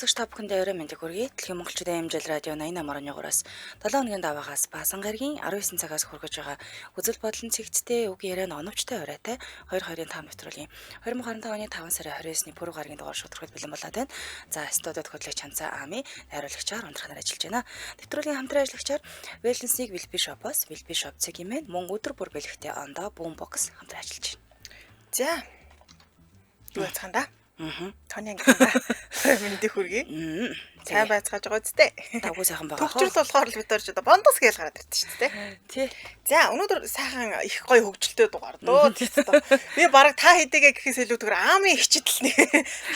сонсогч та бүхэндээ орой мэндийг хүргэе. Дэлхийн монголчуудын хэмжээл радио 88.3-аас 7 хоногийн даваагаас баасан гарагийн 19 цагаас хүргэж байгаа үзэл бодлон цэгцтэй үг яриа оновчтой оройтой 2-2-5 нэвтрүүлгийн 2025 оны 5 сарын 29-ний пүрэв гарагийн дугаар шударгад бэлэн болоод байна. За студиуд хөтлөгч Чанцаа Ами найруулагчаар унтрахаар ажиллаж байна. Нэвтрүүлгийн хамтран ажиллагчаар Wellness-ийг Wilby Shop-оос Wilby Shop цэгийн мөн өдөр бүр бэлэгтэй ондоо Boombox хамтран ажиллаж байна. За. Юу яцгаанда? Тони ангианда мэндийг хүргэе. Сайн байцгааж байгаа үстэй. Тавгүй сайхан байгаа. Төгчрөл болохоор л бид орж одоо бондос гээл гараад ирдэ шүү дээ. Тий. За өнөөдөр сайхан их гоё хөгжилтэй дугаар дөө. Би бараг та хэдийгээ гэхээс илүү зүгээр аамын хичээл нэг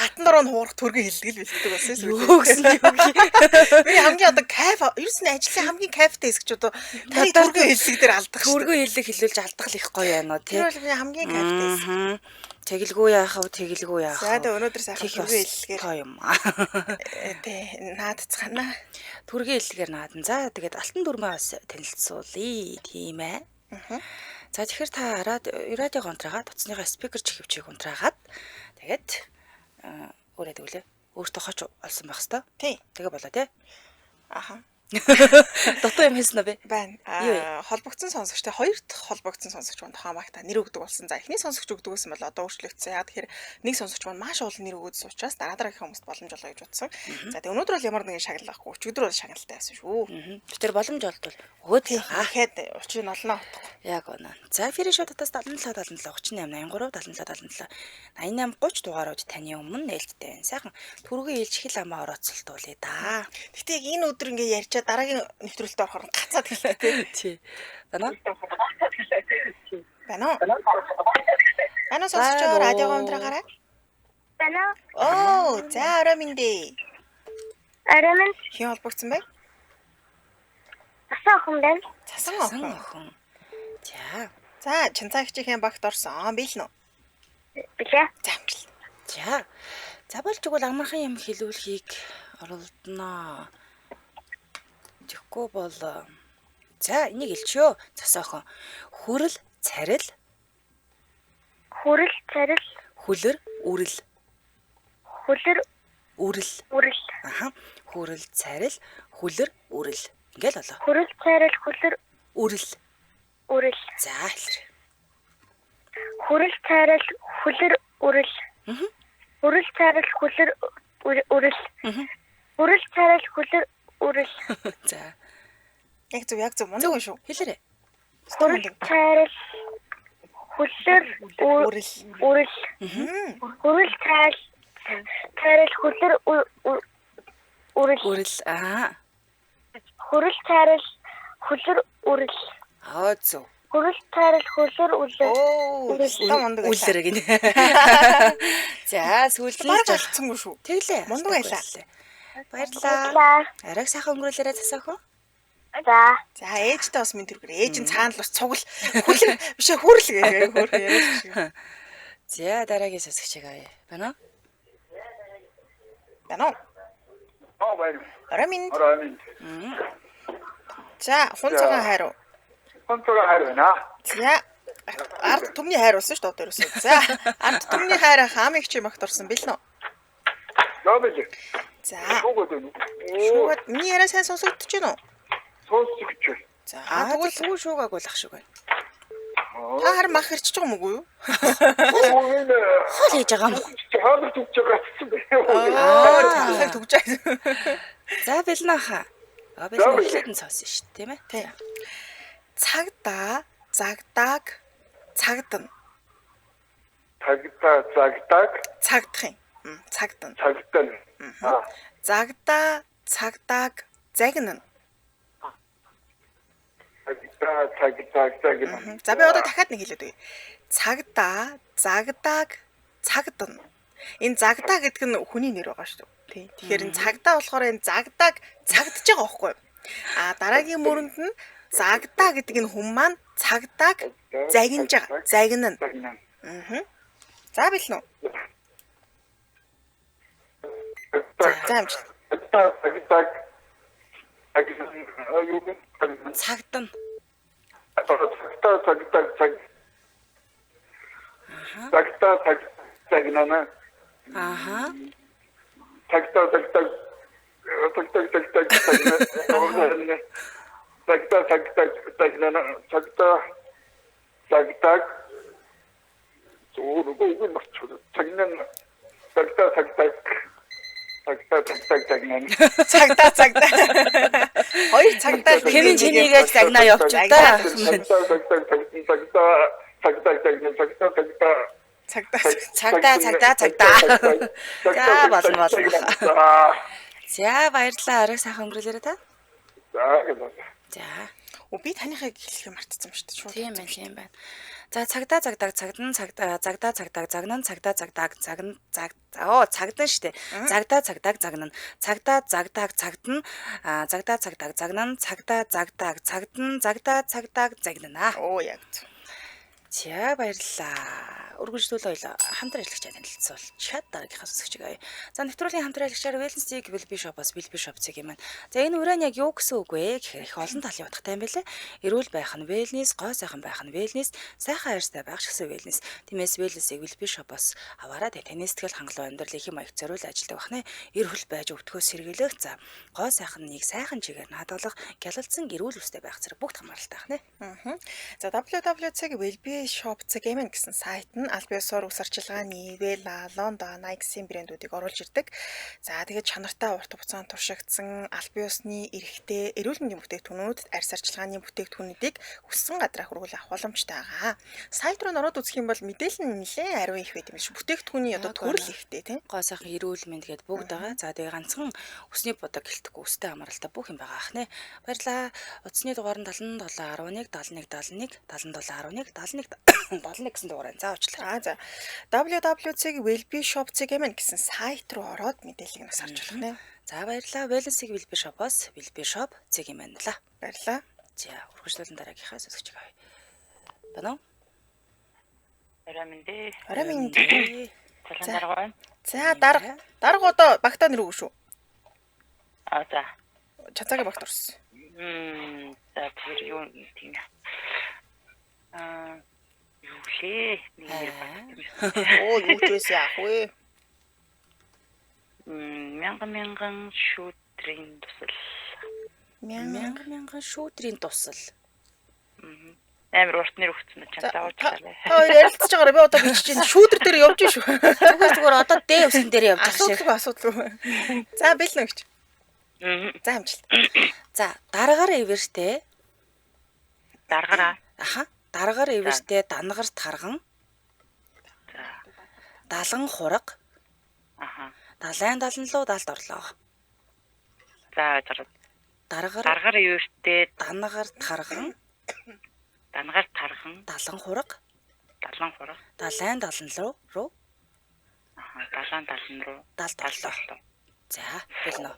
хатан дороо нь хуурах төргөө хэлдэг л бэлддэг байсан юм. Юу гэсэн юм бэ? Би хамгийн одоо кайф ерөөс нь ажлын хамгийн кайфтай хэсэг ч одоо та төргөө хэллэг дээр алдах шүү. Төргөө хэллэг хэлүүлж алдах л их гоё байна уу тий. Тэр бол би хамгийн кайфтай хэсэг. Тэгэлгүй яах вэ? Тэгэлгүй яах вэ? За тэ өнөөдөр сайхан төргөө хэллэгээр гоё юм. Тэ наадцгаана. Төргөө хэллэгээр наадан. За тэгээд алтан дүрмээ бас танилцуулъя. Тийм ээ. За тэгэхээр та радиог унтраагаад утасныхаа спикер чихвчийг унтраагаад тэгээд өөрөөд өглөө өөртөө хоч олсон байх хэвээр. Тий. Тэгээ болоо тий. Аха. Дотоо юм хэлсэн үү бэ? Байна. Холбогдсон сонсогчтой хоёр дахь холбогдсон сонсогч манд хаамагта нэр өгдөг болсон. За эхний сонсогч өгдөг гэсэн бол одоо өөрчлөгдсөн. Яг тэгэхээр нэг сонсогч манд маш олон нэр өгөөдсөн учраас дараагийн хүмүүст боломж олгоё гэж бодсон. За тэгээ өнөөдөр бол ямар нэгэн шагнал байхгүй. Өчигдөр бол шагналтай байсан шүү. Тэр боломж олдвол өгөөд хаахэд учрыг олно. Яг оноо. За эфирийн шоудаас 77 77 38 83 77 77 88 30 дугаарууд таны өмнө нээлттэй байна. Сайхан түргэн ээлж хэл амаа орооцолтуулъя да. Гэтэ энэ өдөр ингээ ярьчаа дараагийн нэвтрүүлэлд орохоор гацаад хэлээ. Тий. Байна уу? Байна уу? Ana сонсож байгаа радиогоо унтраагаарай. Байна. Оо, за орой минь. Орой минь. Хин холбогдсон бай? Асан охин байна. Цасан охин. За, Чанцаагчийн багт орсон. Бийл нөө. Билээ. За амжилт. За болж игэл амархан юм хэлүүлэхийг оролдоноо. Тэгэхгүй бол за энийг хэлчихё. Цасан охин. Хүрэл, царил. Хүрэл, царил. Хүлэр, үрэл. Хүлэр, үрэл. үрэл. Аха. Хүрэл, царил, хүлэр, үрэл. Ингээл болоо. Хүрэл, царил, хүлэр, үрэл. үрэл. За хэлэр. Хүрэл, царил, хүлэр, үрэл. Хүрэл, царил, хүлэр, үрэл. Хүрэл, царил, хүлэр, үрэл. За. Яг зөв мундаг шүү. Хэлээрэй. Хүрэл, царил, хүлэр, үрэл. Хүрэл, царил, хүлэр, үрэл. Үрэл. Аа. Хүрэл, царил, хүлэр, үрэл. Зөв. Хүрэл, царил, хүлэр, үрэл. Оо, та мундаг байлаа. Үлэрэг гинэ. За, сүүлдээ баг олцсонгүй шүү. Тэглээ. Мундаг байлаа. Баярлалаа. Арайг сайхан өнгөрүүлээрэй цасан охин. За, ээжтэй бас минь тэргээр. Ээж нь цаана л бас цугл. Хүлэн бишээ хүрэл гээ. Хөөр яриад шиг. За, дараагийн сасгчиг авъя. Байна уу? Байна уу? Байна. Орой минь. Орой. За, хунцагаан хайруу. Хунцагаан хайр байна. За, ард түмний хайр болсон шүү дээ ерөөсөө. За, ард түмний хайраа хаамыг чи магт орсон бил нөө. Яа бил. За. Шуугаад. Миний яриа сайн сонсогдож байна уу? Сонсож гэж. За, Тэгвэл сүү шуугаагүй л ах шиг байна. Та харин мах ирчих байгаа юм уу юу? Хоол хийж байгаа юм. Хаалт төгж байгаачихсан Аа, захын төгж байгаа. За, бэлнэ хаа. Бэлнэ хэлэн сонсон шүү, тийм ээ? Тийм. Цагдаа, загдаг, цагдана. Цагдах юм. Цагдана. Загдаа, цагдаг, загнана. Цагдаг. За би одоо дахиад нэг хэлээд өгье. Цагдаа, загдаг, цагдана. Энэ загдаа гэдэг нь хүний нэр байгаа шүү дээ. Тэгэхээр энэ цагдаа болохоор энэ загдаг, цагдж байгаа байхгүй юу? Дараагийн мөрөнд нь загдаа гэдэг энэ хүн маань цагддаг, загинж байгаа. Загнана. За бил нөө. За амжилт. Цагдана. Цагтаа цагнана. Аха. Цагтаа цагтаа Цагдаа. Хоёр цагдаа. Хэмин чинийгээ загнаа явчих та. Цагдаа. За болно. За баярлалаа. Орой сайхан өнгөрүүлээрэй та. За. Би танихыг хэлхийг мартсан ба шүү дээ. Тийм байна. За цагдаа цагдан цагдан загнан цагдаа цагдан штэ. Цагдаа загнан загнана. Оо яг. За баярлалаа. Үргэлжлүүлээ ойлоо. Хамтран ажиллагчаа танилцуулчаад дараагийнхаа сонсогчийг авъя. За нэвтрүүлгийн хамтран ажиллагчаар Wellness-ийг Billby Shop-ос Billby Shop цэг юм байна. За энэ үрэн яг юу гэсэн үг вэ гэхээр их олон талын утгатай юм байлээ. Эрүүл байх нь Wellness, гой сайхан байх нь Wellness, сайхан хайртай байх ч гэсэн Wellness. Тиймээс Wellness-ийг Billby Shop-ос аваараа таны сэтгэл хангалуун амьдралын хэм маяг зориул ажилдаг бахны эрүүл байж өвтгөөс сэргийлэх. За гой сайхныг сайхан чигээр наадуулах, гялалзсан эрүүл үстэй байх зэрэг бүгд хамааралтай бахны. За www.billby Shop Gmail гэсэн сайт нь аль биесээр ус арчилгааны Vela, London, Nike-ийн брэндүүдийг оруулж ирдэг. За тэгээд чанартай урт хугацаанд туршигдсан аль биесны эрхтэй эрүүл мэндийн бүтээгдэхүүнүүд, арьс арчилгааны бүтээгдэхүүнүүдийг хүссэн гадраа хүргүүл авах боломжтой байгаа. Сайт руу ороод үзэх юм бол мэдээлэл нь нэлээд ариун их байт юм шиг. Бүтээгдэхүүний одоо төрөл ихтэй тийм. Гой сайхан эрүүл мэнд гээд бүгд байгаа. За тэгээ ганцхан өсний бодог гэлтэхгүй өстэй хамааралтай бүх юм байгаа ахнэ. Баярлаа. Утасны дугаар нь 7711 7171 7711 71 гэсэн дугаар энэ. За уучлаарай. За www.billby Shop Gmail гэсэн сайт руу ороод мэдээллийг нас харж болох нэ. За баярлалаа. Wellness-ийг Billby Shop-ос Billby Shop Gmail нэлээ. Баярлалаа. За үргэлжлүүлэн дараагийнхаа сонсогчийг авъя. Бано? Орой минь. За дарга одоо багтаа нэр үг шүү. За. Чацаагийн багт орсон. За тэр юу тийм. Юу лээ. Оо юу ч байсан яах вэ? Мянган шүүтрийн тусал. Мянган шүүтрийн тусал. Амар урт нэр өгсөн нь чамтай уучлаарай. Хоёр ярилцж байгаарай. Би одоо бичиж чинь шүүдэр дээр явж шүү. Зүгээр одоо дээ өсөн дээр явж байгаа шиг. Асуудалгүй. За бэлнэ өгч. За амжилт. За дараагаар ивэртэй. Даргаараа. Аха. Дараагаар ивэртэй дангаар тарган. За. Далан хураг. Аха. Далайн даланлуу далд орлоо. За дараагаар ивэртэй дангаар тарган. Дангаар тархан. Далан хураг. Далайн даланлуу руу. Аха. Далан руу. Далд орлоо. За бэлнэ.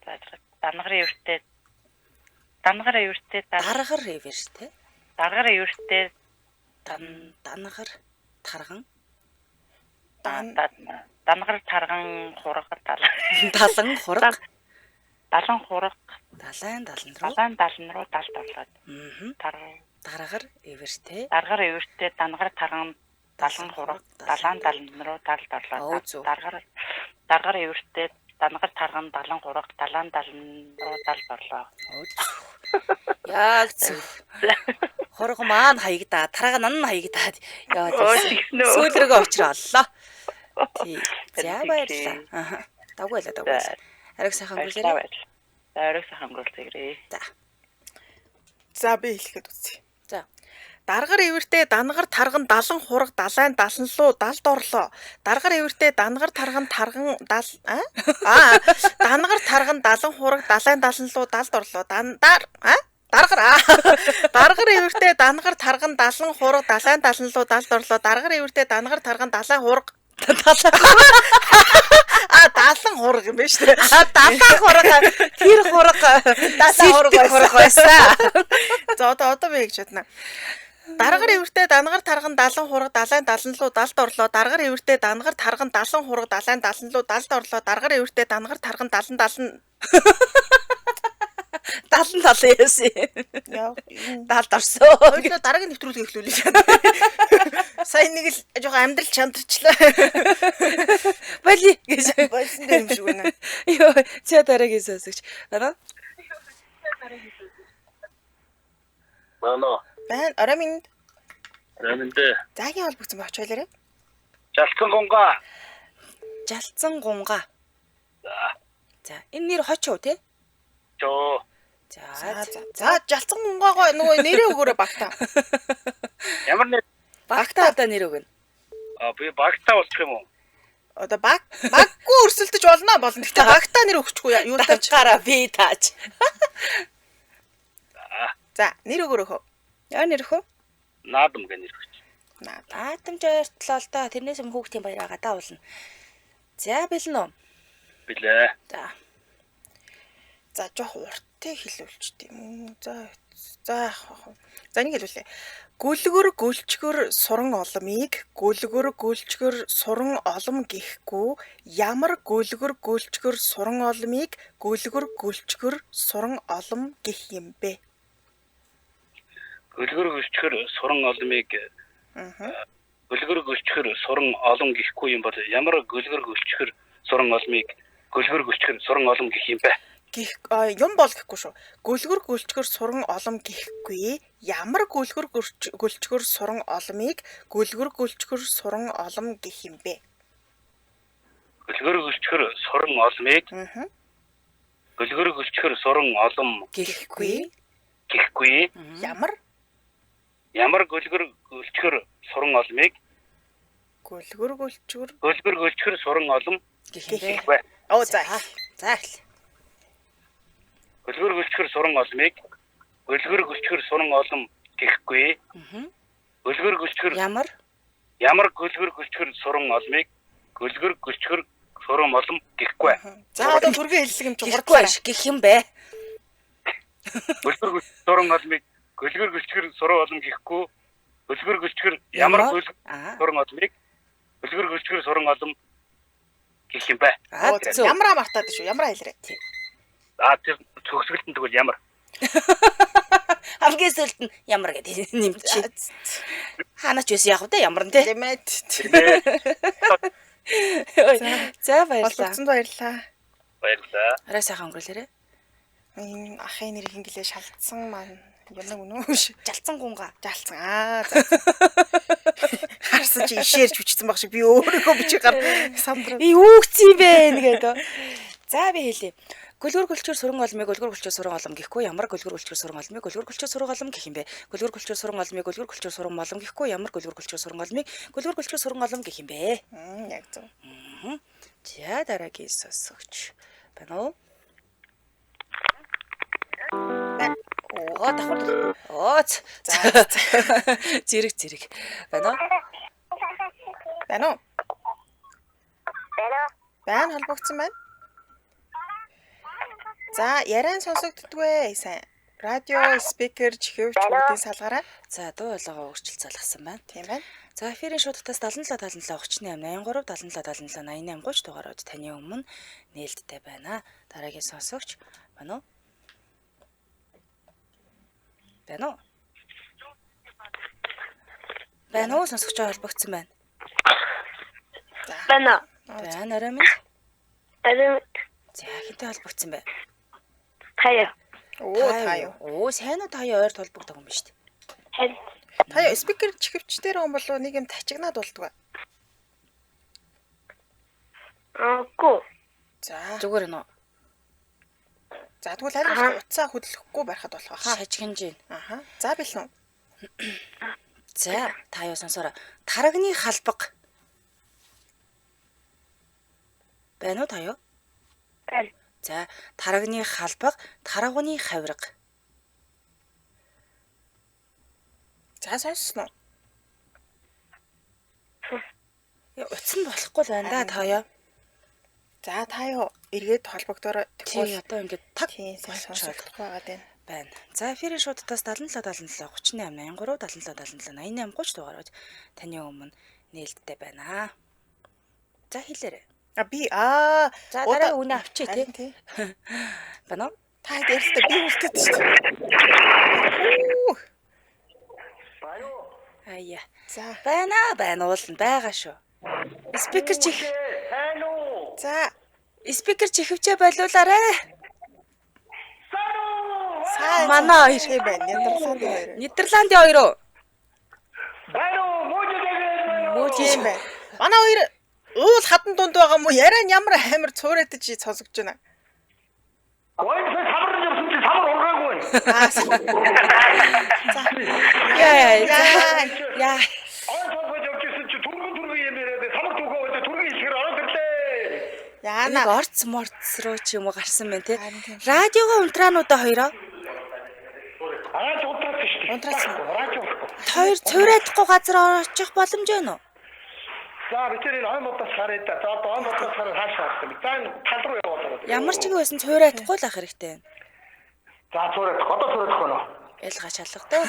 За дараагаар ивэртэй дангаар ивэртэй дангаар тарган. Дангаар тарган хураг Далан хураг. Далайн далан руу далд орлоо. Дараагаар ивэртэй дангаар тарган далан хураг далайн далан руу далд орлоо. Дараагаар ивэртэй дангаар тарган далан хураг далайн далан руу далд орлоо. Яг зөв. Хураг маань хаягдаа, тарган нь хаягдаад яваад ирсэн. Сүүлрэгөө очроллоо. Тий. За баярлалаа. Аха. Даггүй. Ариг сайхан өнгөрүүлээрэй. За ариг сайхан өнгөрүүлцгээе. За би хэлэхэд үзье. За. Даргаар ивэртэй дангаар тарган далан хураг далайн даланлуу далд орлоо. Даргаар ивэртэй дангаар тарган дангаар тарган далан хураг далайн даланлуу далд орлоо. Даргаар ивэртэй дангаар тарган далан хураг далайн даланлуу далд орлоо. Даргаар ивэртэй дангаар тарган далайн хураг далан хураг юм байна шүү дээ. Далан хураг тэр хураг хураг байсан. За одоо би гэж бодно. Даргаар ивэртэй дангаар тарган далан хураг далайн даланлуу далд орлоо. Даргаар ивэртэй дангаар тарган далан хураг далайн даланлуу далд орлоо. Даргаар ивэртэй дангаар тарган далан 70 яасан. Яа. 70 орсон. Өглөө дараагийн нэвтрүүлгийг эхлүүлээ. Сайн нэг л жоохон амьдрал чандарчлаа. Боли гэж Болсон дээр юм шиг байна. ёо за дараагийн сонсогч байна. Мано. Байн орой минь Рэмэндэ. заагийн холбогдсон багч байлаарэ. Жалцсан гонгаа. Жалцсан гунга. За энэ нэр хоч уу те? Жоо. За жалцсан гунгаагаа нөгөө нэрээ өгөөрэй багтаа. Ямар нэр? Багтаа одоо нэр өгнө. Би багтаа болчих юм уу? Одоо баггүй өрсөлдөж болно. Гэхдээ багтаа нэр өгчихгүй юу тааж. Гараа би тааж. За нэр өгөөрэй хөө. Яа нэр хөө? Наадам гэнэ нэр өгч. Наадам жойртлоо л да. Тэрнээс өмнө хүүхдийн баяраа гадаа уулна. За бэлэн үү? Билээ. За жоох урттай хэлүүлчих тийм үү. За нэг хэлүүлээ. Гүлгөр гүлчгөр суран олмыг гүлгөр гүлчгөр суран олом гэхгүй ямар гүлгөр гүлчгөр суран олмыг гүлгөр гүлчгөр суран олом гэх юм бэ? Гөлгөр гөлчгөр суран олмыг гөлгөр гөлчгөр суран олон гэхгүй юм бол ямар гөлгөр гөлчгөр суран олмыг гөлгөр гөлчгөр суран олон гэх юм бэ? Юм бол гэхгүй шүү. Гүлгөр гүлчгөр суран олом гэхгүй ямар гүлгөр гүлчгөр суран олмыг гүлгөр гүлчгөр суран олом гэх юм бэ? Гөлгөр гөлчгөр суран олмыг гөлгөр гөлчгөр суран олон Гэхгүй ямар гөлгөр гөлчгөр суран олмыг гүлгөр гүлчгөр суран олон гэх юм гэх бэ? бэ? За эхэл. Гөлгөр гөлчгөр суран олмыг гөлгөр гөлчгөр суран олон гэхгүй гөлгөр гөлчгөр Ямар гөлгөр гөлчгөр суран олмыг гөлгөр гөлчгөр суран олон гэхгүй. За одоо түргэн хэллэг юм чи гэхгүй гэх юм бэ? Гөлгөр гөлчгөр суран олмыг гөлгөр гөлчгөр суран олон гэхгүй гөлгөр гөлчгөр ямар гөлгөр суран олмыг гөлгөр гөлчгөр суран олон гэх юм бэ? Ямраа мартаад шүү. Ямраа хэлрээ. Тэр төгсгөлтөнд тэгвэл ямар? Хамгийн сүүлд нь ямар гэдэг нэмчи. Хаанач байсан яг үү ямар нэ? Тэмээд. За баярлалаа. Холбогдсонд баярлалаа. Арай сайхан өнгөрүүлээрэ. Энэ ахын нэр хингэлээ шалцсан маань юм уу? Жалцсан гунга. Жалцсан. За. Харсан чи ишээрч хүчсэн баг шиг би өөрөөгөө бичиг гар самдраа. Юу гцээ бэ нэгээд. За би хэлье. Гөлгөр гөлчгөр суран олмыг гөлгөр гөлчгөр суран олом гэхгүй ямар гөлгөр гөлчгөр суран олмыг гөлгөр гөлчгөр суран олом гэх юм бэ? Гөлгөр гөлчгөр суран олмыг гөлгөр гөлчгөр суран олом гэхгүй ямар гөлгөр гөлчгөр суран олмыг гөлгөр гөлчгөр суран олом гэх юм бэ? Яг зөв. За дараагийн сонсогч байна уу? Давхар. За. Зэрэг. Байна уу? Байна уу? Байна холбогдсон байна. За, яриан сонсогддгүй сайн. Радио, спикер, чихвч бүгдийн салгаараа. За, дуу хоолойгоо өөрчилж залгасан байна. Тийм байна. За, эфирийн шуудтаас 77 77 38 83 77 77 88 30 дугаарууд таны өмнө нээлттэй байна. Дараагийн сонсогч байна уу? Байна уу сонсогч холбогдсон байна. Байна. Орой минь. За, хинтэй холбогдсон бай. Таяа. Таяа. Сайн уу таяа ойр толбогддог юм ба шүү дээ. Таяа спикер чихвчдэр юм болов нэг юм тачигнаад болдгоо. Гүү. За. Зүгээр нөө. За тэгвэл харин утсаа хөдлөхгүй байхад болох хаа. Шажигнж байна. Аха. За бэлэн үү? За, та юу сонсороо. Тарагны халбаг. Байна уу та юу? Байна. За, тарагны халбаг, тарагны хавирга. За сонссноо. Утсан болохгүй л байна да та юу? За та юу эргээд холбогдороо тэгвэл одоо ингээд таг сонсох байгаа байна. За, эфирийн шуудтаас 77 77 38 83 77 77 88 30 дугаарууд таны өмнө нээлттэй байна. За хэлээрэй. Би за дараа үнэ авчи тий. Байна уу? Та ярилтаа би үлдээд шүү дээ. Аяа. За. Байна уулна байгаа шүү. Спикер чих. За. Спикер чихвчээ болиулаарэ. Сайн. Манай хоёр байна. Нидерландын хоёр. Нидерландын хоёр уу? Тийм байна. Манай хоёр уул хатан дунд байгаа мó яриа нь ямар амар цуурайтаж сонсогдож байна. Яа. Яана орц морц руу ч юм уу гарсан байна те. Радиогоо унтраануудаа хоёроо. Унтраасан. Хоёр цуурайтахгүй газар очих боломж байна уу? За бид энэ аймуудаас харъя да. За одоо аймуудаас хараад хаашаа харсан. За энэ тал руу явуулаад. Ямар ч юм байсан цуурайтахгүй л ах хэрэгтэй байна. За цуурайтах. Одоо цуурайтах байна уу? Ялгаач алгадаа.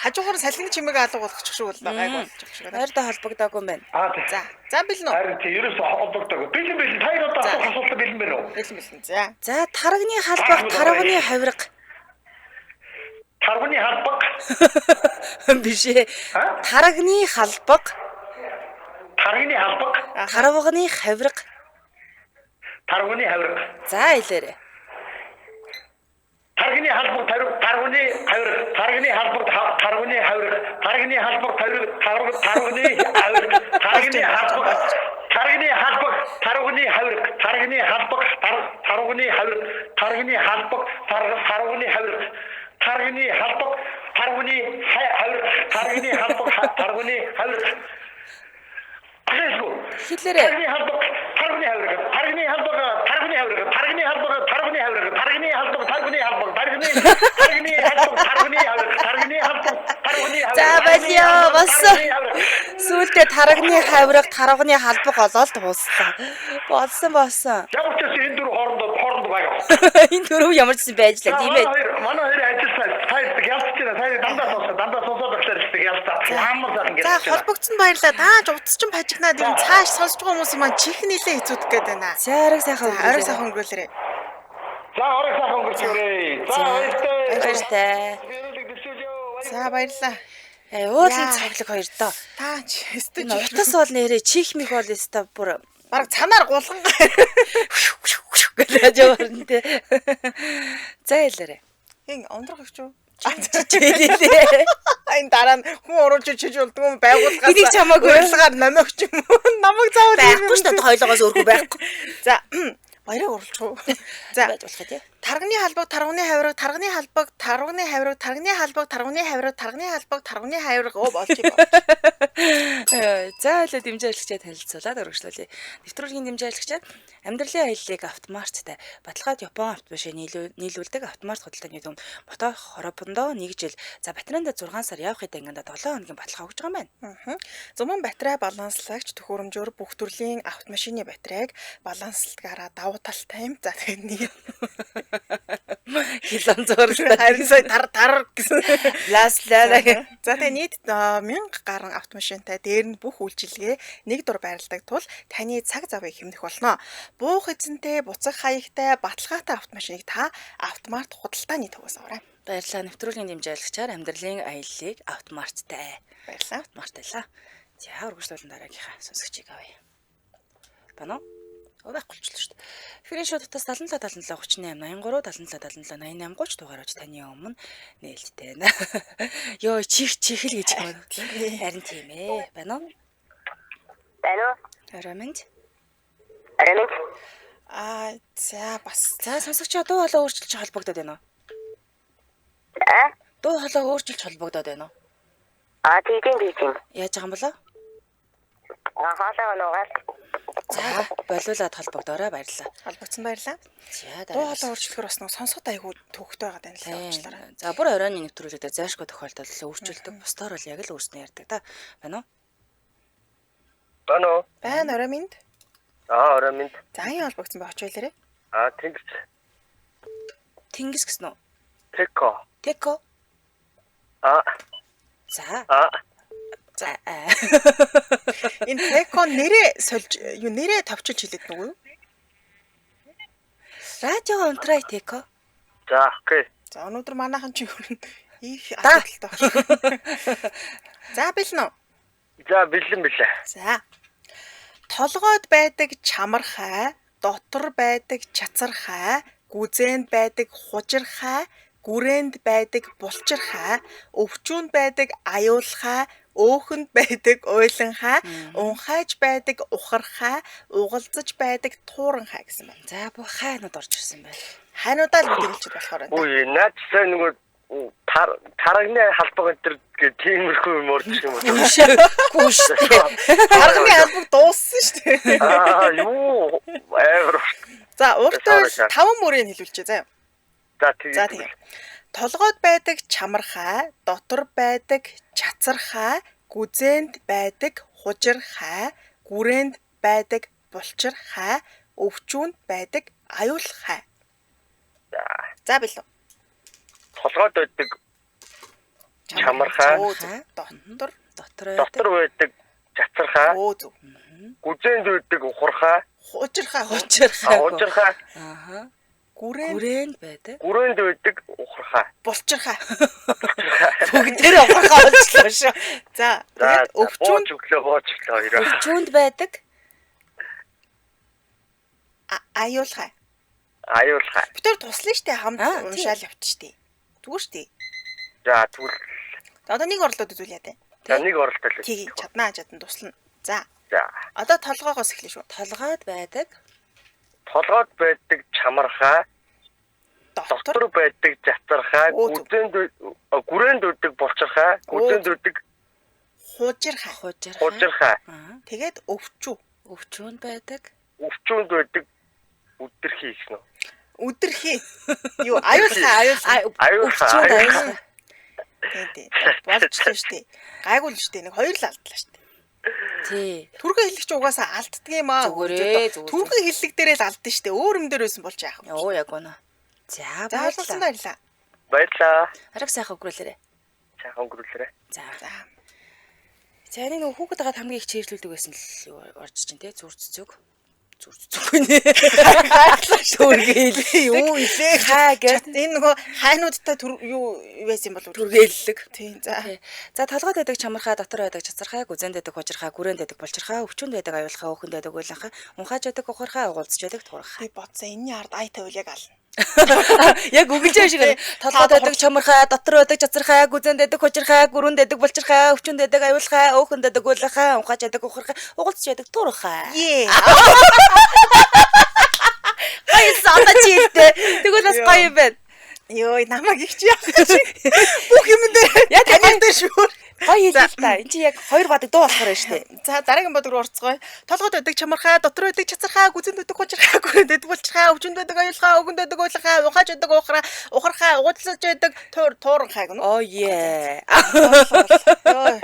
Хажуугаар салхины чимээг алга болгочих шүү бол гайг болчих шиг байна. Хоёрдоо холбогдоогүй юм байна. За. За бэлэн үү? Харин тийм ерөөсөө холбогдоогүй. Бэлэн. Та одоо асуулт бэлэн байна уу? Бэлэн. За. За тарганы халбаг, тарганы хавирга. Тарганы халбаг. Биш ээ. Тарганы халбаг. Тарганы халбаг. Тарганы хавирга. Тарганы хавирга. За хэлээрэй. Тарганы халбаг, тарганы хавирга. Тарганы халбаг, тарганы хавирга. Тарганы халбаг, тарганы хавирга. Тарганы халбаг. Тарганы халбаг, тарганы хавирга. Тарганы халбаг, тарганы хавирга. Тарганы халбаг, тарганы хавирга. Тарганы халбаг, тарганы хавирга. Тарганы халбаг, тарганы хавирга. Хэлээрэй. Тарганы халбаг, тарганы хавирга. Тарганы халбаг, тарганы хавирга. Тарганы халбаг, тарганы хавирга. Тарганы халбаг, тарганы халбаг. Тарганы халбаг, тарганы хавирга. Тарганы халбаг, тарганы хавирга. За болио болсон. Сүүлдээ тарганы хавирга, тарганы халбаг олоод дууссан. Болсон. Ямар ч энэ дөрөв хооронд байгаа. Энэ дөрөв ямар ч байж лээ тийм ээ. Манай хоёр ажилласан. Та ялцчихна. Та дандаа сонсоод багтаад ялцаа. Ямар сайхан За холбогдсон баярлаа. Дааж утасчин пажигнаад энэ цааш сонсож байгаа хүмүүс маань чих нилээ хэцүүдэх гээд байна. Оройг сайхан оройг сайхан өнгөрүүлээрэй. За оройг сайхан өнгөрүүлээрэй. За баяртай. За баярлаа. Уулын цаглаг хоёр доо. Та ч өстөж утас бол нэрээ чих мих бол өстө бүр баг цанаар гулган гэж яварна те. За хэлээрэй. Ин ондрох гэж юу? Хэлээ. Энэ дараа нь хүн оруулж чиж болдгоо байгууллагаас Энийг чамаагүй урилгаар намайг ч юм уу. Намайг заавал байхгүй шүү дээ хойлоогоос өөрхөө байхгүй. За баяраа оруулчих уу. За байж болох тий. Тарганы халбаг, тарганы хавирга, тарганы халбаг, тарганы хавирга, тарганы халбаг, тарганы хавирга, тарганы халбаг, тарганы хавирга болж байна. За хэлээ дэмжээ ажиллагчаа танилцуулаад өргөжлүүлье. Нэвтрүүлгийн дэмжээ ажиллагчаа амьдралын аяллыг автомарттай баталгаад Япон автобусыг нийлүүлдэг автомарт худалдааны дүн мото хоропондоо 1 жил. За батарейнд 6 сар явах хэдэн ангинд 7 хоногийн баталгаа өгж байгаа юм байна. Зуман батарей баланслагч төхөөрөмжөөр бүх төрлийн автомашины батарейг баланслагаараа давуу талтай юм. За тэгээд нэг хилэн зурлаа. Харин сая тар гэсэн. Ласлаа. За тэгээ нийт 1000 гаруй автомашинтай дээр нь бүх үйлчилгээ нэг дур байрладаг тул таны цаг завыг хэмнэх болно. Буух эзэнтэй, буцах хаягтай, баталгаатай автомашиныг та автомарт худалдааны төвөөс аваарай. Баярлалаа. Нэвтрүүлгийн дэмжээ ажиллагчаар амьдралын аяллыг автомарттай. Баярлалаа. Автомарттайлаа. За өргөжлүүлэн дараагийнхаа сонсогчийг авъя. Бано? Байхгүй ч шүү дээ. Фрин шоудтаас 77 77 38 83 77 77 88 30 дугаарч таны өмнө нээлттэй байна. Йоо чихэл гэж байна. Харин тийм ээ. Бано? Арамент. За бас за сонсогч дуу хоолой өөрчилж холбогдоод байна уу? Дуу хоолой өөрчилж холбогдоод байна уу? Тийм. Яаж байгаа юм болоо? Хаалаа нуугаад. За болиулаад холбогдоорой баярлалаа. Холбогдсон баярлалаа. За дуу хоолой өөрчлөхөр бас нэг сонсоход айгүй төвхтэй байгаа даа нэлээ уучлаарай. За бүр оройн нэвтрүүлэгдээ зайшгүй тохиолдолд өөрчилдөг. Бусдаар бол яг л өөрснөө ярьдаг та. Байна уу? Байна орой минь. орой минь. За аян холбогдсон бай очиж хэлээрэй. Тэнгис. Тэнгис гэсэн үү? Теко. За. За. Энэ теко нэрээ товчилж хэлээд нүгөө. Радио онтрай теко. За окей. За өнөөдөр манайхан ч юу их асуудалтай байна. За бэлэн үү? За бэлэн билээ. За. Толгойд байдаг чамархай, дотор байдаг чацархай, гүзээнд байдаг хужирхай, гүрээнд байдаг булчирхай, өвчүүнд байдаг аюулхай, өөхөнд байдаг уйланхай, унхайж байдаг ухархай, угалзаж байдаг тууранхай гэсэн байна. За бүх хайнууд орж ирсэн байна. Хайнуудаа л мэдээлж болохоор байна. Үгүй наад сая нөгөө тарагны халбаг энэ гэх тиймэрхүү юм орчих юм уу? Гүш. Тарганы албаг дууссан шүү дээ. Юу эвэр. За уртаа 5 мөрийг хэлүүлчихье заа. За За тийм. Толгойд байдаг чамархай, дотор байдаг чацархай, гүзээнд байдаг хужирхай, гүрээнд байдаг булчирхай, өвчүүнд байдаг аюулхай. За билүү. Толгойд байдаг чамархай, дотор байдаг чацархай, өө зү. гүзээнд байдаг ухархай, Хужирхай. хужирхай, Ааха. Гүрээнд Гүрээнд байдаг. гүрээнд байдаг ухархай. булчирхай. Бүгдээрээ ухархай болчихлоо шүү. За тэгээд өвчүүнд боочлоо хоёроо. Өвчүүнд байдаг. аюулхай. Аюулхай. Бид тэр туслана штэ хамт Аа, тийм. уншаал явчих штэ. Зүгээр штэ. За тэгвэл Одоо нэг орлоод үзүүл яа таа. за нэг оролтол. Тийг чаднаа туслана. За. За. Одоо толгоогоос эхлэв шүү. Толгойд байдаг. Толгойд байдаг чамархай, Дотор дотор байдаг чацархай, Өө, гүрээнд байдаг булчирхай, гүзээнд байдаг хужирхай. хужирхай, Аа. Тэгээд өвчүү. Өвчүүнд байдаг. өвчүүнд байдаг үдэрхий гэсэн үү? Үдэрхий. Юу аюулхай. Аюулхай. Аюулхай. Тийм. Болчихлоо штэ. Гайгүй л штэ. Нэг хоёр л алдлаа штэ. Тий. Түргэн хэллэгч угаасаа алддаг юм аа. Зүгээр. Түргэн хэллэг дээрээ л алдсан штэ. Өөр юм дээр байсан болж яах вэ? Оо яг гоо. За За ойлголцсон баярлалаа. баярлаа. Баярлаа. Арга сайхан өгрүүлээрэ. Сайхан өнгөрүүлээрэй. За. За. За нэг нөгөө хүүхэд дагаад хамгийн их чирлүүлдэг байсан л орж чинь тий зүрццөг. Зүрццөг нэ. Түргээл Юу илээ хаа гэж энэ нөгөө хайнуудтай юу байсан бол түргээллэг. Тийм. За. За толгойд байдаг чамархай, дотор байдаг чацархай, гүзээнд байдаг хужирхай, гүрээнд байдаг булчирхай, өвчүүнд байдаг аюулхай, өөхөнд байдаг уйланхай, унхааж байдаг ухархай, угалзж байдаг туурхай. Би бодсон энэний ард ай тавил яг ална. Яг үгэлж шиг толгойд байдаг чамархай, дотор байдаг чацархай, гүзээнд байдаг хужирхай, гүрээнд байдаг булчирхай, өвчүүнд байдаг аюулхай, өөхөнд байдаг уйланхай, унхааж байдаг ухархай, угалзж байдаг туурхай. Ее. Ай сата чилтэй. Тэгвэл бас гоё юм байна. Йой намайг их чи яах гэж. Бүх юм дээр Яг танил дээр шүүр. Гоё хэлээ л та. Энд чи яг хоёр бадаг дуу болохоор шүү дээ. За дараагийн бодог руу орцгоё. Толгойд байдаг чамархай, дотор байдаг чацархай, гүзэнд байдаг хужирхай, гүрээнд байдаг булчирхай, өвчөнд байдаг аюулхай, өгөнд байдаг уйланхай, ухааж байдаг ухархай, угдлаж байдаг тууранхай гэнэ. Oh yeah. Йой.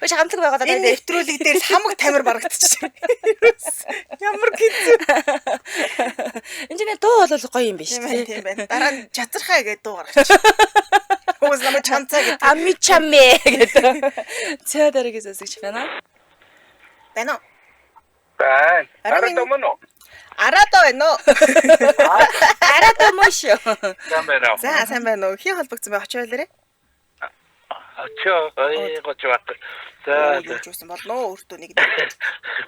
Өш хамтлаг байгаа даа. Энэ нэвтрүүлэг дээр л хамаг тамир барагдчихжээ. Ямар гизээ. Энд чинь дуу бол гоё юм биш Тийм үү? байна, тийм байна. Дараа нь чацархай гэдэг дуу гаргачих. Хөөс намайг чанцаа гэдэг. Ами чамэ гэдэг. Цаа дараагийн засагч байна. Байна уу? Байн. Араа домон уу? Араадаа байна уу? Араа мош. Сайн байна уу? За сайн байна уу? Хин холбогдсон бай очиж байлаарэ. Очоо, гочват. За, Юу ч үсэн болно уу өөртөө нэг.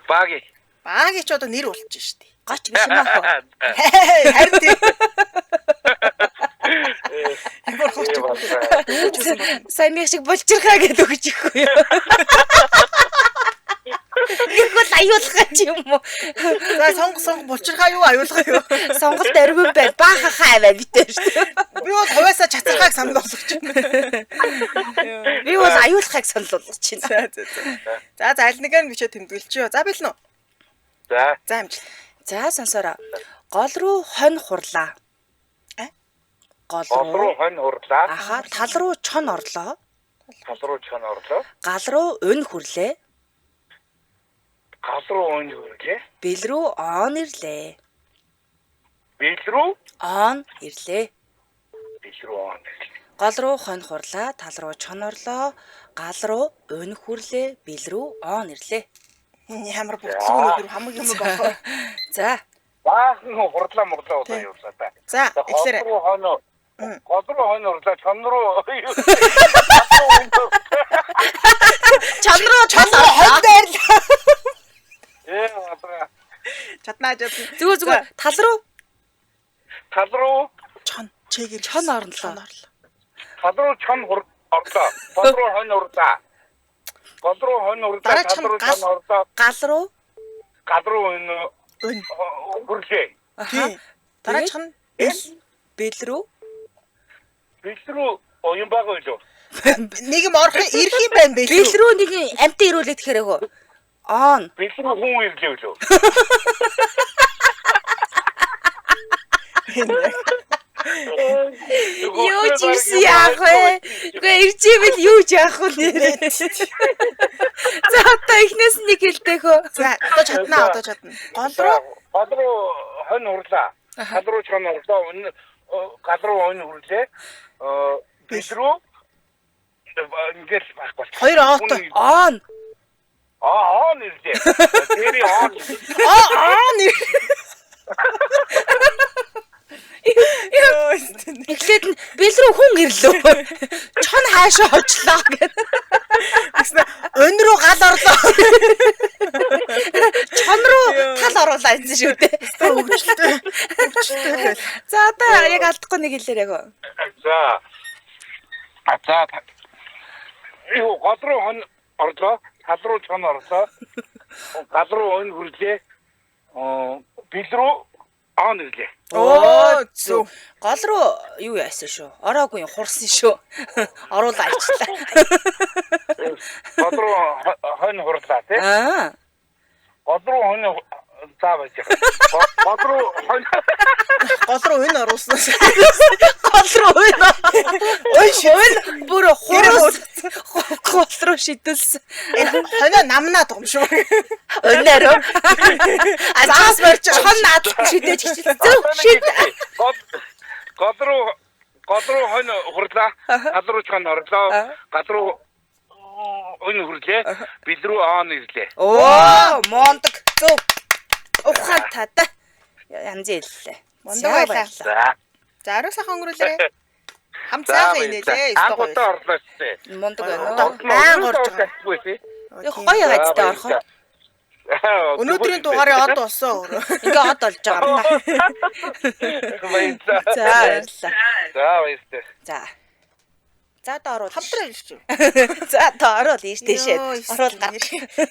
баги. Багий ч одоо нэр болчих штий. Гоч биш юм аа. Харин тийм. Ямар хоч. Сайн нэг шиг булчирхаа гэдэг өгч ихгүй юу? Нэгэл аюулхай ч юм уу? За сонго булчирхаа юу аюулхаа юу? Сонголт аргүй байна. Баахахаа байна битээ шүү. Би бол хувьяасаа чацархааг санал болгож байна. Би бол аюулхайг санал болгож байна. За аль нэгээр нь бичээ тэмдэглэчихё. За бэлэн үү? За, За амжилт. За сонсороо. Гол руу хонь хурлаа. Гол руу хонь хурлаа. аха тал руу чон орлоо. Тал руу чон орлоо. Гал руу өнь хүрлээ. Гал руу өнь хүрлээ. Бэл рүү он ирлээ. Бил рүү Он ирлээ. бил рүү он. Гол руу хонь хурлаа, тал руу чон орлоо, гал руу өнь хүрлээ, бэл рүү он ирлээ. Ямар бүгдсүүнээр хамаг юм байна. За, Баахан хурдлаа мурлаа удаа явуулаа та. За эхлээрэй. Гол руу хонь гол руу хойно урлаа чон руу. Чон руу хойд байрлаа. Яа. Чаднаа. Зүгээр тал руу Тал руу Чон чигээр чон орлоо. тал руу чон орлоо. Гол руу хойно урлаа. Гол руу хойно урлаа. Дараа Тал руу чон орлоо. Гал руу. Гал руу энэ Өн. урлээ. Тийм. Дараа чон Бэл рүү. Бил рүү оюун байгаа байлоо. нэг юм орох ирэх юм байна бэ? Бэл рүү нэг амтан ирүүлээд тэгэхээр өгөө. Он. Бил рүү хүн ирлээ байлоо. Юу ч ирсэн яах вэ? Үгүй ирж ивэл юу ч яах вэ нэрээ. За одоо эхнээс нь нэг хэлтэйхөө. За одоо чаднаа. Гол руу хойно урлаа. Гал руу чон орлоо. Энэ гал руу хойно урлээ. Бил рүү ингээд байх бол. хоёр оото. Он. Он ирлээ. Тэри он. Нэр. Эхлээд нь бэл рүү хүн ирлээ. Чон хаашаа очлоо гэдэг. Өн рүү гал орлоо. Чон руу тал оруулаа гэсэн шүү дээ. Хөвгчлээ. За одоо яг алдахгүй нэг хэлээрэй гоо. За. Юу гол руу хойно орлоо. Тал руу чон орлоо. Гал руу өн хүрлээ. Бил рүү он ирлээ. Оо зү. Гол руу юу яасан шүү? Ороогүй хурсан шүү. Оруулаа альчлаа. Гол руу хойно хурлаа тий. Аа. Гол руу хойно заавал яах. Гол руу хойно Гол руу өн оруулсан. Гол руу өн бүр хурс гол руу шидэлсэн. Хоноо намнаа том шүү. Өнөөрөө. Азаас барьж чон наадах шидэж хичээлсэн. Шид. гол руу хойно хурлаа. Гал руу чон орлоо. Гал руу өн хүрлээ. Бил рүү он ирлээ. Оо, мондог. Зөв. Ухаантай та. Янз хэллээ. Мондог байлаа. За. За арга сайхан өнгөрүүлээ. Хам цаахан инээлээ. Агуудаа орлоо шүү. Мондог байна. Аан орж байгаа. Яг гоё гайдтай орохоо. Өнөөдрийн дугаарыг од болсон өөрөө. Ингээ од олж байгаа юм та. За баярлалаа. За баярлалаа. За. За одоо оруул. Хамтраа ирж юу. За одоо оруул ийш тийшээ. Оруул гар.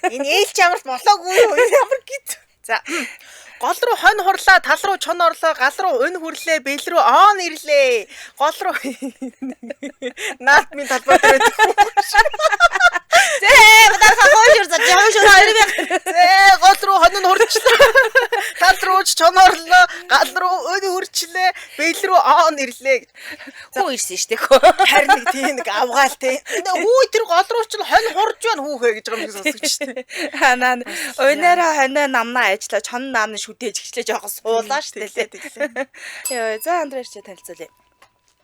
Энэ ээлж ямар болоогүй юу? Ямар гít. За. Гол руу хонь хурлаа, тал руу чон орлоо, гал руу өн хүрлээ, бэл рүү он ирлээ. Гол руу наад минь талбай дээр Надад хойш за жааш хоёрыг. гол руу хонь нь хурчлаа. Тал руу чон орлоо, гал руу өн хүрчлээ, бэл рүү он ирлээ. Хүү ирсэн штэ. Харин нэг тийм нэг авгаал те. Хүү тэр гол руу ч хонь хурж байна хүүхээ гэж байгаа юм сонсогч штэ. Ханаа өнөөрөө хоноо намнаа ажиллаа чон наам шүтээж гिचлээ жоохон суулаа штэ лээ. Яа за Андреш чи танилцуулъя.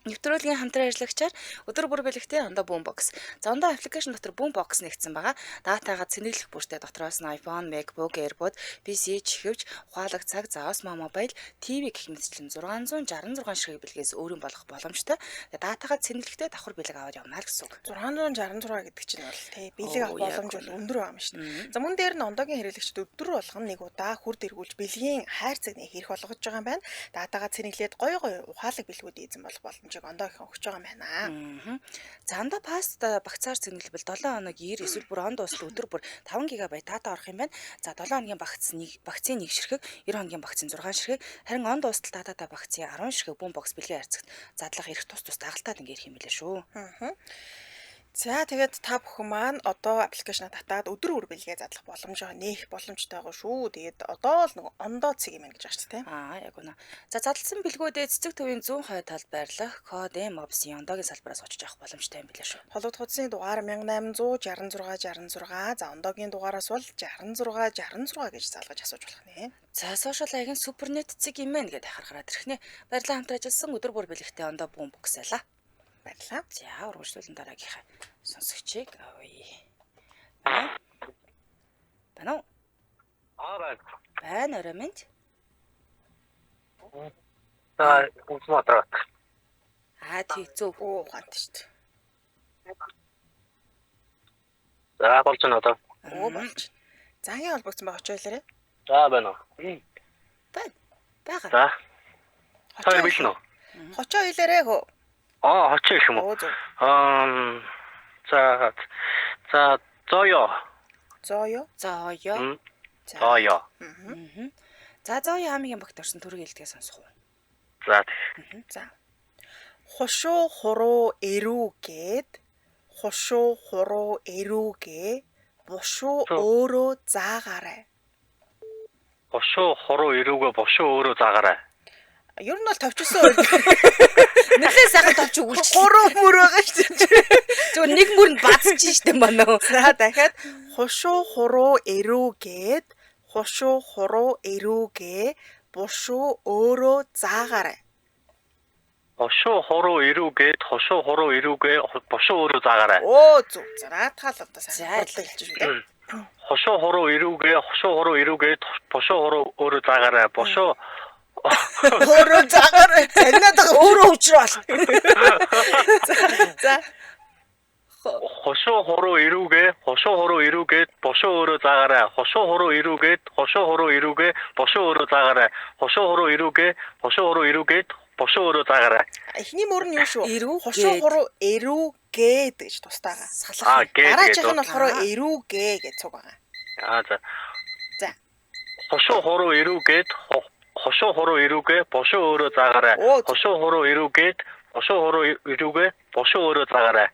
Нэвтрүүлгийн хамтран ажиллагчаар өдөр бүр бэлэгтэй ондоо Boombox. За ондоо аппликейшн дотор Boombox нэгдсэн байгаа. Датагаа цэнэглэх бүртээ дотроос нь iPhone, MacBook, AirPod, PC, чихвч, ухаалаг цаг, Osmo Mobile, TV гэх мэтчлэн 666 ширхэг бэлгээс өөрийн болох боломжтой. Датагаа цэнэглэхдээ давхар бэлэг аваад явна л гэсэн үг. 666 гэдэг чинь бол тий бэлэг авах боломж бол өндөр байгаа юм шүү дээ. За мөн дээр нь ондоогийн хэрэглэгчид өдөр болгон нэг удаа хүрд эргүүлж бэлгийн хайр цагныг хийх болгож байгаа юм байна. Датагаа цэнэглээд гоё ухаалаг бэлгүүд эзэн болох боломж ондоо их өгч байгаа юм байна. За ондоо паста багцаар цэнгэлбэл 7 хоног 90 эсвэл бүр он дуусал өдөр бүр 5 ГБ дата орох юм байна. За 7 хоногийн багцын 1 ширхэг, 90 хоногийн багцын 6 ширхэг, харин он дуустал дататай багцын 10 ширхэг Boombox бэлгийн харьцагт задлах эрх тус дагалдаад ингээ ирэх юм билээ шүү. За тэгээд та бүхэн маань одоо аппликейшнаа татаад өдөр бүр бэлгээ задлах боломж нээх боломжтой байгаа шүү. Тэгээд одоо л нэг ондоо цэг юм байна гэж байгаа ч тийм. Яг үнэ. За задлсан бэлгүүдээ цэцэг төвийн 100 хой талд байрлах код M-Ops-ийн ондоогийн салбараас очиж авах боломжтой юм билээ шүү. Холбогд хуудасны дугаар 1866. За ондоогийн дугаараас бол 66 гэж залгаж асууж болох нэ. За сошиал хаягийн Супернет цэг юм байна гэдээ харахад ирэх нэ. Баярлалаа хамт ажилласан өдөр бүр бэлэгтэй ондоо Boombox байлаа. Баярлалаа. За урагшлуулсан дараагийнхаа сонсогчийг авъя. Байна уу? Байна орой минь. За үзмээ. Тий зөв. Оо гант шүү дээ. За болж байна одоо. Оо болж. Зангийн холбогдсон байгаа очоо хэлээрэй. За байна уу. Бага. За. Хоёр билнэ үү? Очоо хэлээрэй хөө. Хоцоо их юм уу? Оо зөв. За. За, зоё. Зоё. Зоё. Зоё. За зоё хамгийн багт орсон төрөг хэлдгээ сонсох уу? За. За. Хошуу хуруу эрүүгээд хошуу хуруу эрүүгээ бушуу өөрөө заагаарай. Бошоо хороо ирүүгээ бошоо өөрөө заагаарай. Ер нь бол товчсон үед Нэлээ сайхан товч өгүүлчих. гурав мөр байгаа шүү дээ. Зүгээр нэг мөрөнд бацчих штэ манай. За дахиад хошуу хуруу эрүүгээд хошуу хуруу эрүүгээ бушуу өөрөө заагаарай. Бошоо хороо ирүүгээд хошоо хороо ирүүгээ бошоо өөрөө заагаарай. Оо зүг. За наадхаал одоо За, сайн бодлоо хэлж шүү дээ. Хошоо хороо ирүүгээ хошоо хороо ирүүгээд бошоо хороо өөрөө заагаарай. Бошоо Өөрөө заагаарай. Танайдаа Өөрөө уучрал. За. хошоо хороо ирүүгээ бошоо хороо ирүүгээд бошоо өөрөө заагаарай. Хошоо хороо ирүүгээд хошоо хороо ирүүгээ бошоо өөрөө заагаарай. Хошоо хороо ирүүгээ бошоо хороо ирүүгээд бошоо өөрөө заагаарай. Эхний мөр нь юу шүү? Эрүү Хошуу гээд. хуруу эрүүгээд гэж тустаага. Салах. Гээ. Дараачих нь болохоор эрүүгээ гэж цуг байгаа. За. За. Хошоо хороо ирүүгээд хошоо хороо ирүүгээ бошоо өөрөө заагаарай. Хошоо хороо ирүүгээд бошоо хороо ирүүгээ бошоо өөрөө заагаарай.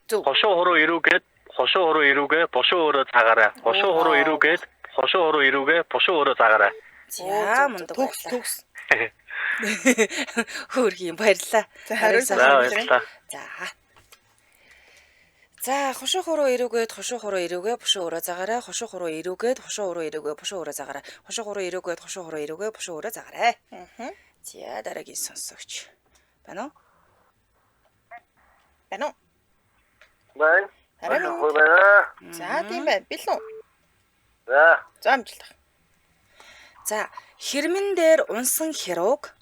Зөв. Хошоо хороо ирүүгээд хошоо хороо ирүүгээ бошоо өөрөө заагаарай. Хошоо хороо ирүүгээд хошоо хороо ирүүгээ бошоо өөрөө заагаарай. За мундаг. Төгс. Хөөргийн баярлаа. За хариулсан баярлалаа. За. За хошуу хуруу эрүүгээд хошуу хуруу эрүүгээ бушуу өрөө загаарай. Хошуу хуруу эрүүгээд хошуу хуруу эрүүгээ бушуу өрөө загаарай. Хошуу хуруу эрүүгээд хошуу хуруу эрүүгээ бушуу өрөө загаарай. За дараагийн сонсогч. Байна уу? Байна уу? Бай. Харин. Хөөе. За тийм байна. Билүү. За. За амжилт. За хэрмэн дээр унсан хирууг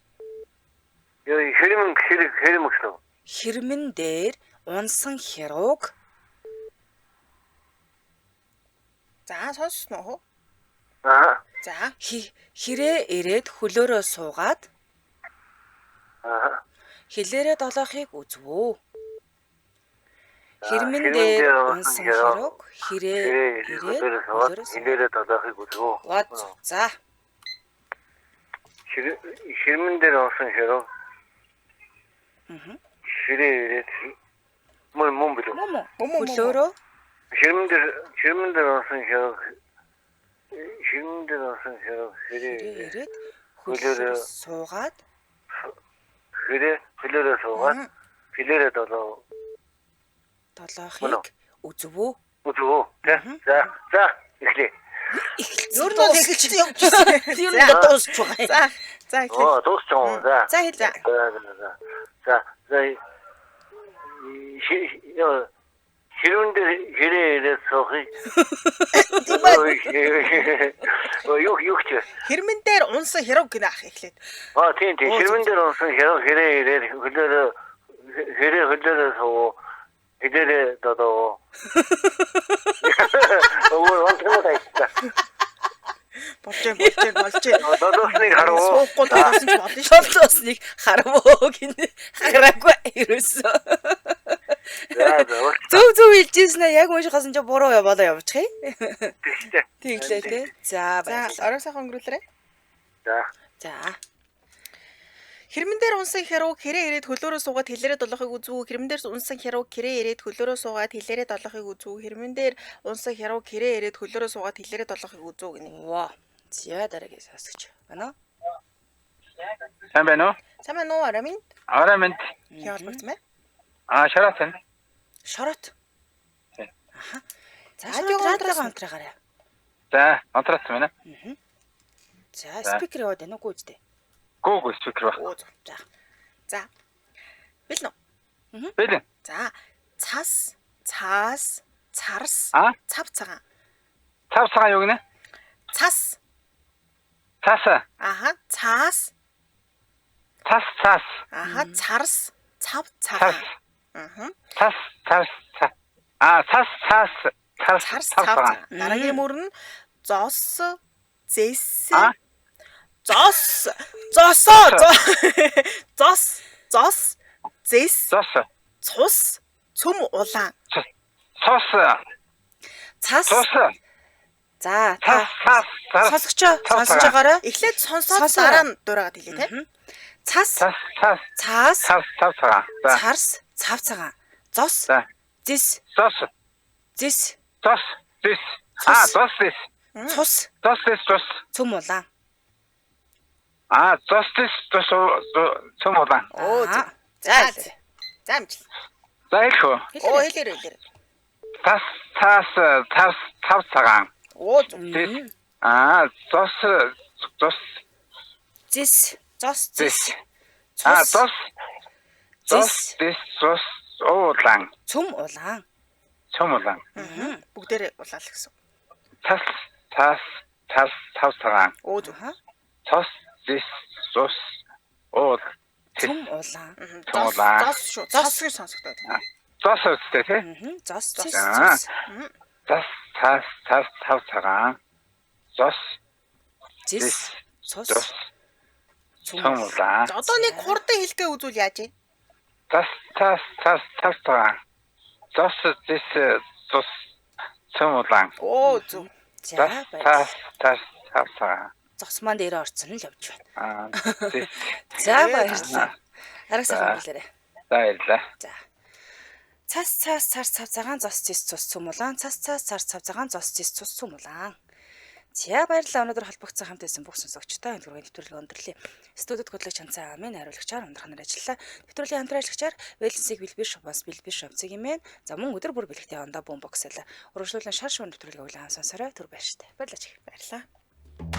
Юу хэрэм гэсэн. хэрмэн дээр унсан хирууг За сонссноо хөө. Аа. За. хэрээ ирээд хөлөөрөө суугаад Аа. хилээрээ долоохыг үзвөө. Хэрмэн дээр унсан хирууг хэрээ ирээд хөлөөрөө суугаад хилээрээ долоохыг үзгөө. За Хэрмэн дээр унсан хэрэг. Хэрээ ирээд мөн билүү. хөлөөрөө Хэрмэн дээр унсан хэрэг. Хэрмэн дээр унсан хэрэг. Хэрээ ирээд хөлөөрөө суугаад хөлөөрөө суугаад хилээрээ долоохыг үзвөө. үзгөө. За. Эхлэе. Ер нь бол эхэлчихсэн юм гэсэн. Тэр нь дуусч байгаа. За эхлэе. Дуусч юм. За. За хэл. За. Хэрмэн дээр хэрээ ирээд суухыг. Юу ч. Хэрмэн дээр унсан хирог гинэ ах эхлээд. Тийм. Хэрмэн дээр унсан хэрээ ирээд хөлөөрөө суу. Хилээрээ додоо. Болж. Додоосныг харав. Суухгүй доосон ч болно шүү. Толтосныг харваа гинэ. Хараагүй ерөөсөө. Зөв хэлжсэн аа яг уушхаас нь буруу болоо явуучих юм. Тэглээ тий. За баярлалаа. Орой сайхан өнгөрүүлээрэй. За. Хэрмэн дээр унсан хирууг хэрээ ирээд хөлөөрөө суугаад хилээрээ долоохыг үзвүү. Хэрмэн дээр унсан хирууг хэрээ ирээд хөлөөрөө суугаад хилээрээ долоохыг үзвүү. Хэрмэн дээр унсан хирууг хэрээ ирээд хөлөөрөө суугаад хилээрээ долоохыг үзвүү гинэ. Ваа. За дараагийн сонсогч. Байна уу? Сайн байна уу? Сайн байна уу Арамин? Арамент. Яа болчихсон бэ? Шарат байна. Шорот. Тийм. Аха. За радиогоо онтраагараа. За, онтраас байна. За спикер яваад байна уу гүйдтэй? Гүү спикер ба. За. Билнэ. Бэлэн. За. Цаас, царс, цав цагаан. Цав цагаан юу гинэ? Цаас. Цааса. Аха, цаас. Цас цас. Аха царс цав цагаан. Аха. Цас цас. Цас цас. Царс цав цагаан. Дараагийн мөр нь зос зэс. Зос зэс Зос. цус цөм улаан. Цус. Цас. Цус. За Цас та цас. сонсогчоо сонсож байгаарай. Эхлээд сонсоод Сонсоо. дараа нь дураагаад хэлээ те. Цас, Цас цас. цаас, Цас цас. За. царс, цав цагаан. Зос, За. зис, Зос. зис, Зос. Зис. Зос зис. цус, Зос зис зос. цөм улаан. Зос зис зос. Цөм улаан. Оо Аа. за. За амжилт. За хэлхөө. Оо хэлээр. Цас цас цав цагаан. Оо Зис. Зос зос. Зис, зос Зис. цус, Зос. Зос зис, зис зос. Улаан. цөм улаан. Цөм улаан. бүгдээрээ улаал гэсэн. Цас цав цагаан. Оо Цос зис зос. Цөм улаан. Цөм улаан. зос шүү. Зос гэж сонсогдоод. Зос үстэй тий. Зос, зис, Аа. цус, Зас цав цагаан. Зос зис, цус, зос. цөм Цөм улаан. Одоо нэг хурдан хэлгээ үзүүл яаж вэ? Зас цав цагаан. Зос зис зос. Цөм улаан. Оо зөв. За баярлалаа. Цав цагаан. Зос маань дээр орцсон л явж байна. Зис. За баярлалаа. Арга сайхан хэлээрэй. За баярлалаа. За. Цас цав цагаан зос зис цус цөм улаан. Цас цав цагаан зос зис цус цөм улаан. За баярлалаа. Өнөөдөр холбогдсон хамт байсан бүх сонсогчдоо энэ түргэн нэвтрүүлэг өндөрлөе. Студид хөтлөгч Ханцаа амын хариулагчаар ундрах нар ажиллалаа. Нэвтрүүлгийн хамтран ажиллагчаар Вэлэнсиг Билбиш шопоос Билбиш шопцыг имэн. За мөн өдөр бүр бэлэгтэй ондоо бомбоксэл. Урагшлуулан шар шуун нэвтрүүлэг өглөө хаан сонсорой. Түр баяр штэ. Баярлалаа. Баярлаа.